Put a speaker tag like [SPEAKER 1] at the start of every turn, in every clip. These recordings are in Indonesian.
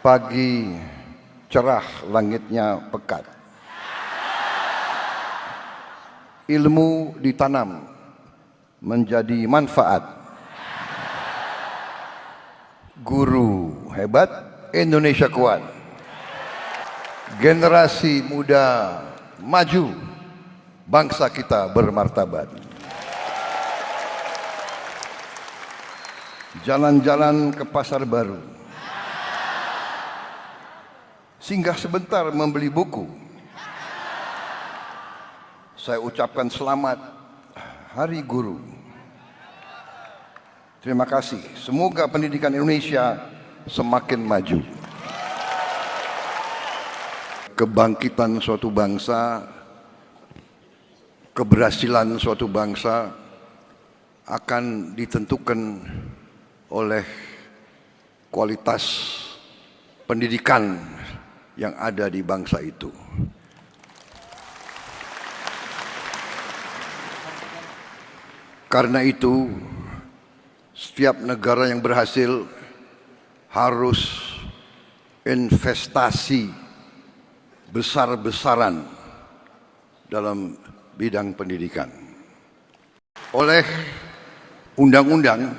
[SPEAKER 1] Pagi cerah, langitnya pekat. Ilmu ditanam menjadi manfaat. Guru hebat, Indonesia kuat. Generasi muda maju, bangsa kita bermartabat. Jalan-jalan ke pasar baru, singgah sebentar membeli buku. Saya ucapkan selamat Hari Guru. Terima kasih. Semoga pendidikan Indonesia semakin maju. Kebangkitan suatu bangsa, keberhasilan suatu bangsa akan ditentukan oleh kualitas pendidikan yang ada di bangsa itu. Karena itu, setiap negara yang berhasil harus investasi besar-besaran dalam bidang pendidikan. Oleh undang-undang,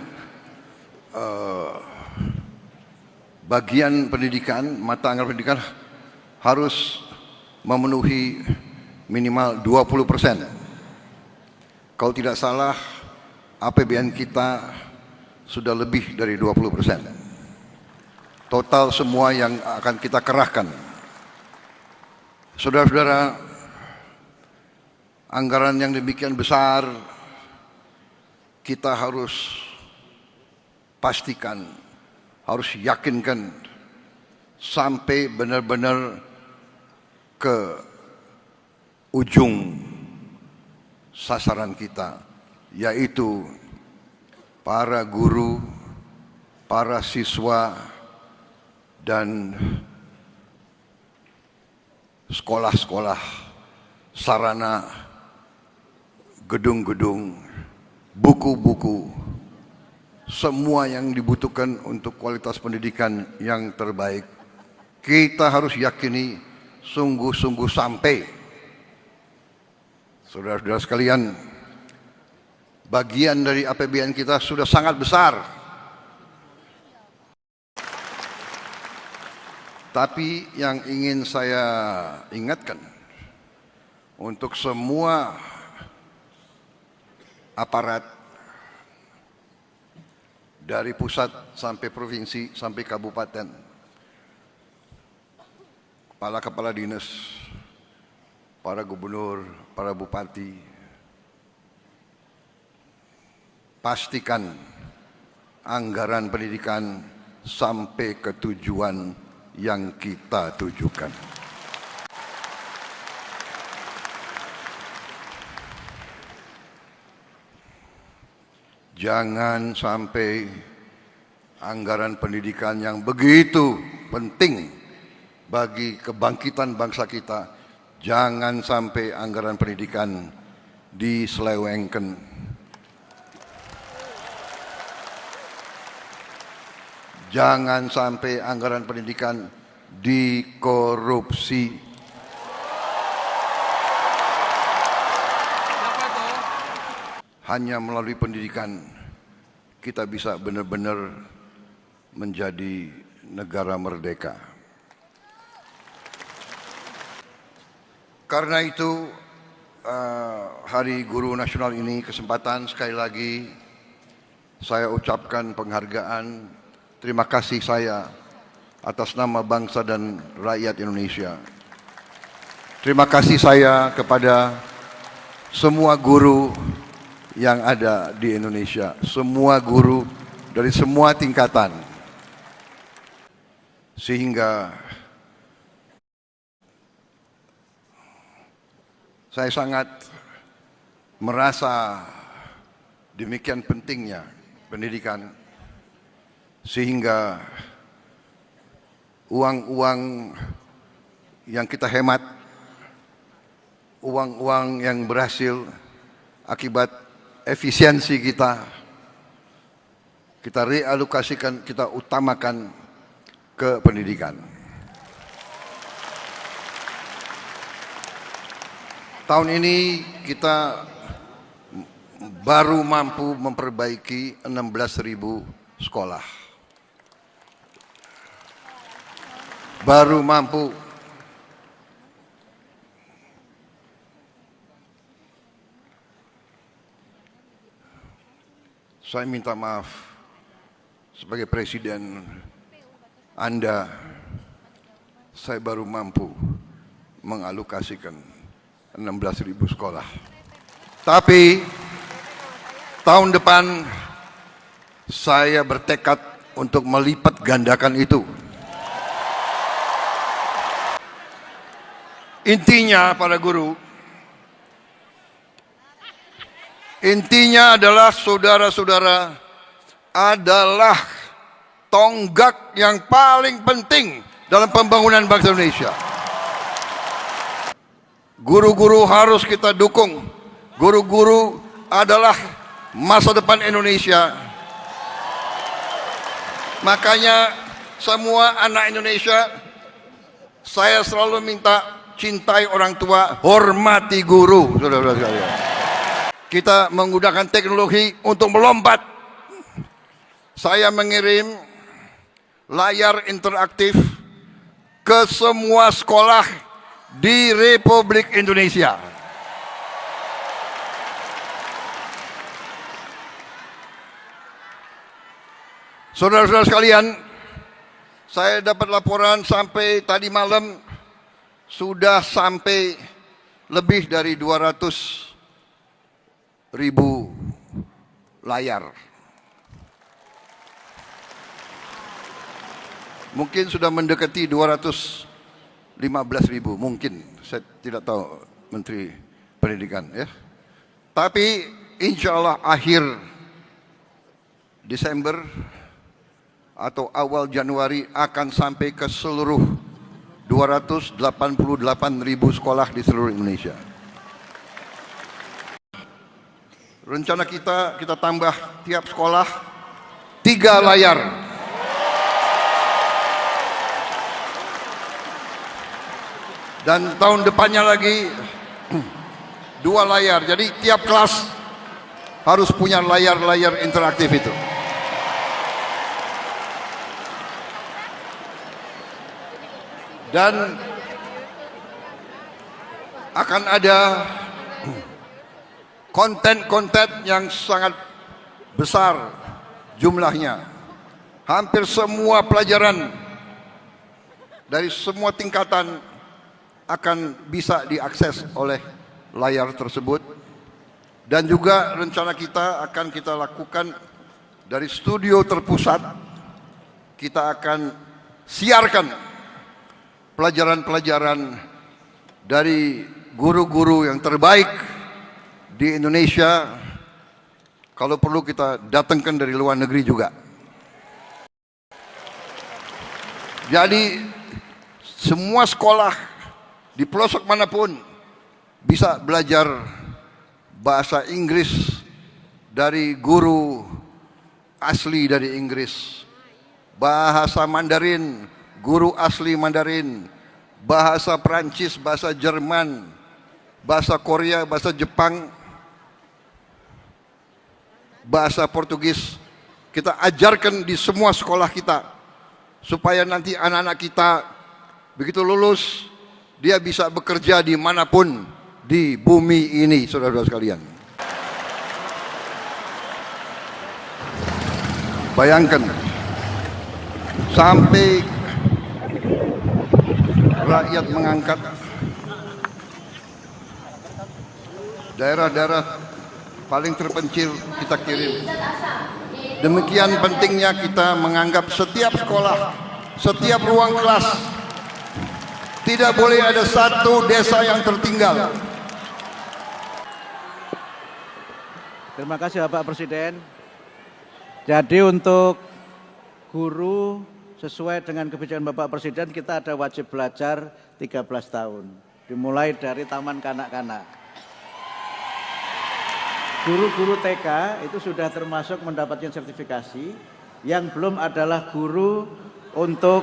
[SPEAKER 1] bagian pendidikan, mata anggaran pendidikan harus memenuhi minimal 20%. Kalau tidak salah, APBN kita sudah lebih dari 20%. Total semua yang akan kita kerahkan. Saudara-saudara, anggaran yang demikian besar, kita harus pastikan, harus yakinkan sampai benar-benar ke ujung sasaran kita, yaitu para guru, para siswa, dan sekolah-sekolah, sarana, gedung-gedung, buku-buku, semua yang dibutuhkan untuk kualitas pendidikan yang terbaik. Kita harus yakini sungguh-sungguh sampai. Saudara-saudara sekalian, bagian dari APBN kita sudah sangat besar. Tapi yang ingin saya ingatkan untuk semua aparat dari pusat sampai provinsi sampai kabupaten, kepala-kepala dinas, para gubernur, para bupati, pastikan anggaran pendidikan sampai ke tujuan yang kita tujukan. Jangan sampai anggaran pendidikan yang begitu penting bagi kebangkitan bangsa kita, jangan sampai anggaran pendidikan diselewengkan. Jangan sampai anggaran pendidikan dikorupsi. Hanya melalui pendidikan kita bisa benar-benar menjadi negara merdeka. Karena itu, Hari Guru Nasional ini kesempatan sekali lagi saya ucapkan penghargaan, terima kasih saya atas nama bangsa dan rakyat Indonesia. Terima kasih saya kepada semua guru yang ada di Indonesia, semua guru dari semua tingkatan, sehingga saya sangat merasa demikian pentingnya pendidikan, sehingga uang-uang yang kita hemat, uang-uang yang berhasil akibat efisiensi kita realokasikan, kita utamakan ke pendidikan. Tahun ini kita baru mampu memperbaiki 16.000 sekolah. Baru mampu. Saya minta maaf sebagai presiden Anda, saya baru mampu mengalokasikan 16.000 sekolah. Tapi tahun depan saya bertekad untuk melipat gandakan itu. Intinya para guru, intinya adalah saudara-saudara adalah tonggak yang paling penting dalam pembangunan bangsa Indonesia. Guru-guru harus kita dukung. Guru-guru adalah masa depan Indonesia. Makanya semua anak Indonesia, saya selalu minta cintai orang tua, hormati guru, saudara-saudara sekalian. Kita menggunakan teknologi untuk melompat. Saya mengirim layar interaktif ke semua sekolah di Republik Indonesia. Saudara-saudara sekalian, saya dapat laporan sampai tadi malam sudah sampai lebih dari 200.000 layar. Mungkin sudah mendekati 215.000, mungkin. Saya tidak tahu Menteri Pendidikan ya. Tapi insya Allah akhir Desember atau awal Januari akan sampai ke seluruh 288.000 sekolah di seluruh Indonesia. Rencana kita tambah tiap sekolah 3 layar. Dan tahun depannya lagi 2 layar. Jadi tiap kelas harus punya layar-layar interaktif itu. Dan akan ada konten-konten yang sangat besar jumlahnya. Hampir semua pelajaran dari semua tingkatan akan bisa diakses oleh layar tersebut. Dan juga rencana kita akan kita lakukan dari studio terpusat. Kita akan siarkan pelajaran-pelajaran dari guru-guru yang terbaik di Indonesia. Kalau perlu kita datangkan dari luar negeri juga. Jadi semua sekolah di pelosok manapun bisa belajar bahasa Inggris dari guru asli dari Inggris, bahasa Mandarin, guru asli Mandarin, bahasa Prancis, bahasa Jerman, bahasa Korea, bahasa Jepang, bahasa Portugis. Kita ajarkan di semua sekolah kita, supaya nanti anak-anak kita begitu lulus, dia bisa bekerja dimanapun di bumi ini, saudara-saudara sekalian. Bayangkan, sampai rakyat mengangkat daerah-daerah paling terpencil kita kirim. Demikian pentingnya kita menganggap setiap sekolah, setiap ruang kelas tidak boleh ada satu desa yang tertinggal.
[SPEAKER 2] Terima kasih Bapak Presiden. Jadi untuk guru sesuai dengan kebijakan Bapak Presiden, kita ada wajib belajar 13 tahun. Dimulai dari taman kanak-kanak. Guru-guru TK itu sudah termasuk mendapatkan sertifikasi. Yang belum adalah guru untuk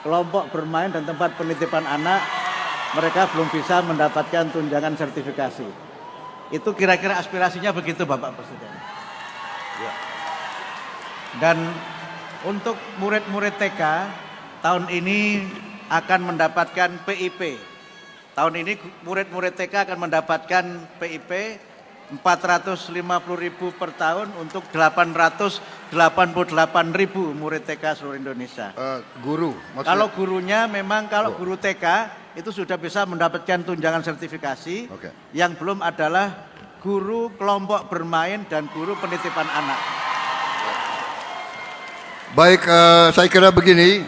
[SPEAKER 2] kelompok bermain dan tempat penitipan anak, mereka belum bisa mendapatkan tunjangan sertifikasi. Itu kira-kira aspirasinya begitu Bapak Presiden. Dan untuk murid-murid TK tahun ini akan mendapatkan PIP. Tahun ini murid-murid TK akan mendapatkan PIP 450.000 per tahun untuk 888.000 murid TK seluruh Indonesia.
[SPEAKER 1] Guru, maksudnya.
[SPEAKER 2] Kalau gurunya memang kalau guru TK itu sudah bisa mendapatkan tunjangan sertifikasi.
[SPEAKER 1] Oke.
[SPEAKER 2] Yang belum adalah guru kelompok bermain dan guru penitipan anak.
[SPEAKER 1] Baik, saya kira begini,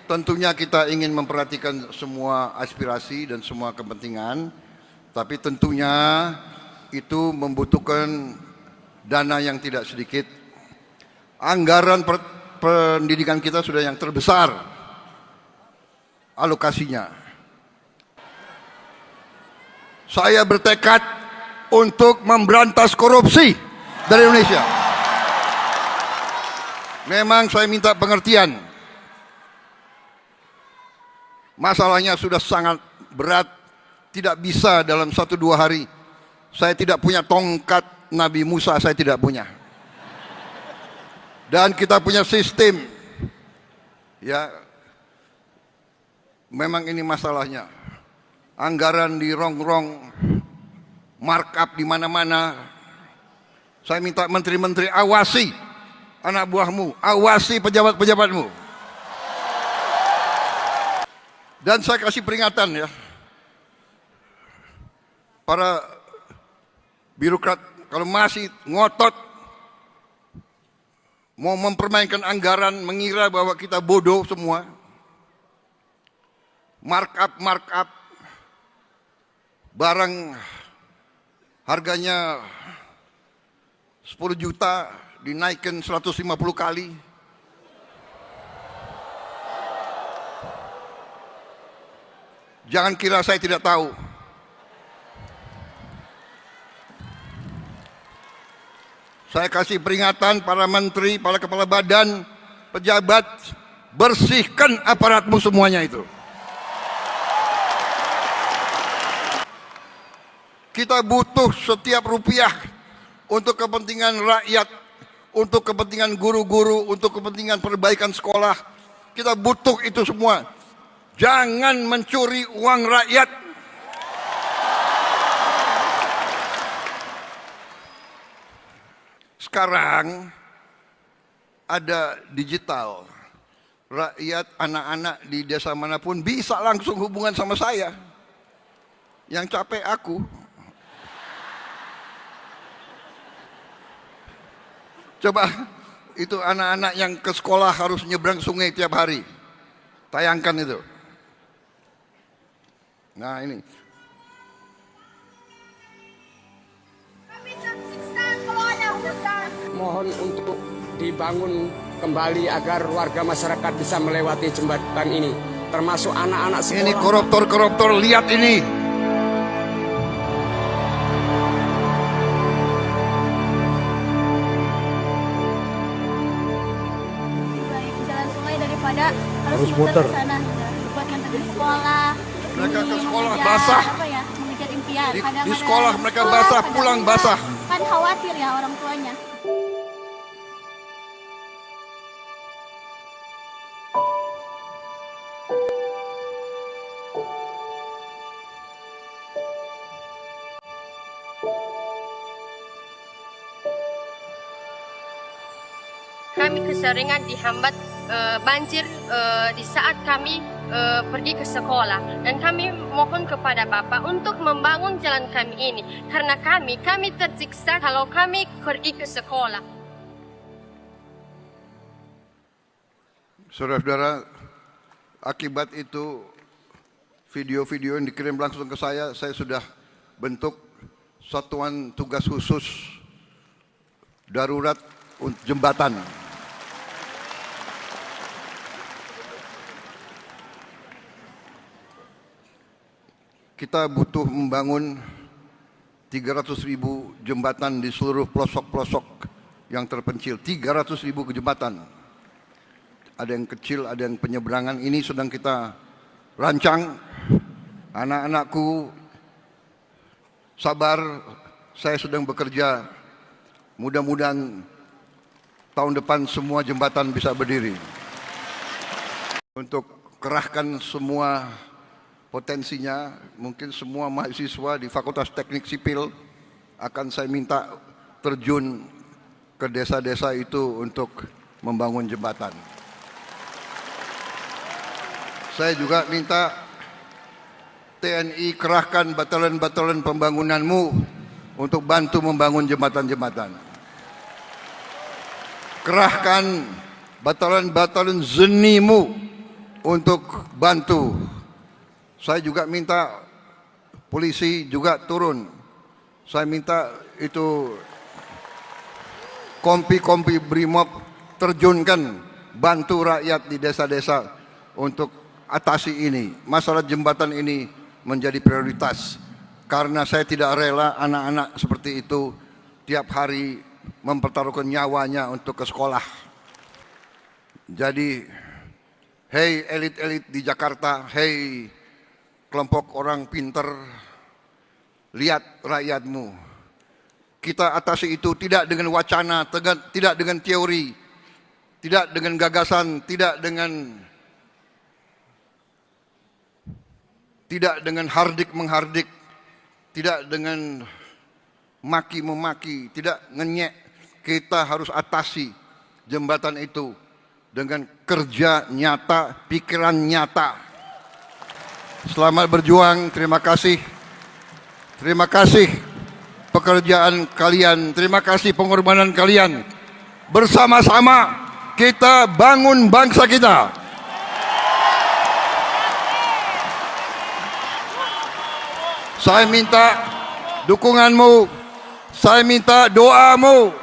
[SPEAKER 1] tentunya kita ingin memperhatikan semua aspirasi dan semua kepentingan, tapi tentunya itu membutuhkan dana yang tidak sedikit. Anggaran pendidikan kita sudah yang terbesar alokasinya. Saya bertekad untuk memberantas korupsi dari Indonesia. Memang saya minta pengertian. Masalahnya sudah sangat berat, tidak bisa dalam 1-2 hari. Saya tidak punya tongkat Nabi Musa, saya tidak punya. Dan kita punya sistem. Ya, memang ini masalahnya. Anggaran di rongrong, markup di mana-mana. Saya minta menteri-menteri awasi anak buahmu, awasi pejabat-pejabatmu. Dan saya kasih peringatan ya. Para birokrat kalau masih ngotot mau mempermainkan anggaran, mengira bahwa kita bodoh semua, markup barang harganya 10 juta dinaikkan 150 kali. Jangan kira saya tidak tahu. Saya kasih peringatan para menteri, para kepala badan, pejabat, bersihkan aparatmu semuanya itu. Kita butuh setiap rupiah untuk kepentingan rakyat, untuk kepentingan guru-guru, untuk kepentingan perbaikan sekolah. Kita butuh itu semua. Jangan mencuri uang rakyat. Sekarang ada digital. Rakyat, anak-anak di desa manapun bisa langsung hubungan sama saya. Yang capek aku. Coba itu anak-anak yang ke sekolah harus nyebrang sungai tiap hari. Tayangkan itu. Nah ini.
[SPEAKER 3] Mohon untuk dibangun kembali agar warga masyarakat bisa melewati jembatan ini, termasuk anak-anak sekolah.
[SPEAKER 1] Ini koruptor-koruptor, lihat ini.
[SPEAKER 4] Jalan sungai daripada harus muter ke sana buat nganterin sekolah.
[SPEAKER 1] Mereka ke sekolah
[SPEAKER 4] mengejar,
[SPEAKER 1] basah.
[SPEAKER 4] apa ya, mengejar impian.
[SPEAKER 1] Di
[SPEAKER 4] Kadang-kadang
[SPEAKER 1] sekolah mereka
[SPEAKER 4] sekolah,
[SPEAKER 1] basah,
[SPEAKER 4] kadang
[SPEAKER 1] pulang
[SPEAKER 4] enggak.
[SPEAKER 1] basah.
[SPEAKER 4] Kan khawatir ya orang tuanya.
[SPEAKER 5] Kami keseringan dihambat banjir di saat kami pergi ke sekolah, dan kami mohon kepada Bapak untuk membangun jalan kami ini karena kami tersiksa kalau kami pergi ke sekolah.
[SPEAKER 1] Saudara-saudara, akibat itu video-video yang dikirim langsung ke saya sudah bentuk satuan tugas khusus darurat jembatan. Kita butuh membangun 300.000 jembatan di seluruh pelosok-pelosok yang terpencil. 300.000 jembatan. ada yang kecil, ada yang penyeberangan. Ini sedang kita rancang. Anak-anakku sabar, saya sedang bekerja. Mudah-mudahan tahun depan semua jembatan bisa berdiri. Untuk kerahkan semua potensinya, mungkin semua mahasiswa di Fakultas Teknik Sipil akan saya minta terjun ke desa-desa itu untuk membangun jembatan. Saya juga minta TNI kerahkan batalan-batalan pembangunanmu untuk bantu membangun jembatan-jembatan. Kerahkan batalan-batalan zenimu untuk bantu. Saya juga minta polisi juga turun. Saya minta itu kompi-kompi Brimob terjunkan, bantu rakyat di desa-desa untuk atasi ini. Masalah jembatan ini menjadi prioritas. Karena saya tidak rela anak-anak seperti itu tiap hari mempertaruhkan nyawanya untuk ke sekolah. Jadi, hei elit-elit di Jakarta, hei kelompok orang pinter, lihat rakyatmu. Kita atasi itu tidak dengan wacana, tidak dengan teori, tidak dengan gagasan, tidak dengan hardik-menghardik, tidak dengan maki-memaki, tidak ngenyek. Kita harus atasi jembatan itu dengan kerja nyata, pikiran nyata. Selamat berjuang, terima kasih. Terima kasih pekerjaan kalian, terima kasih pengorbanan kalian. Bersama-sama kita bangun bangsa kita. Saya minta dukunganmu, saya minta doamu,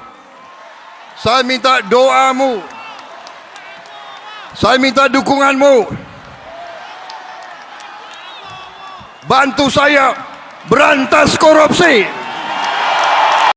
[SPEAKER 1] saya minta doamu, saya minta dukunganmu. Bantu saya berantas korupsi.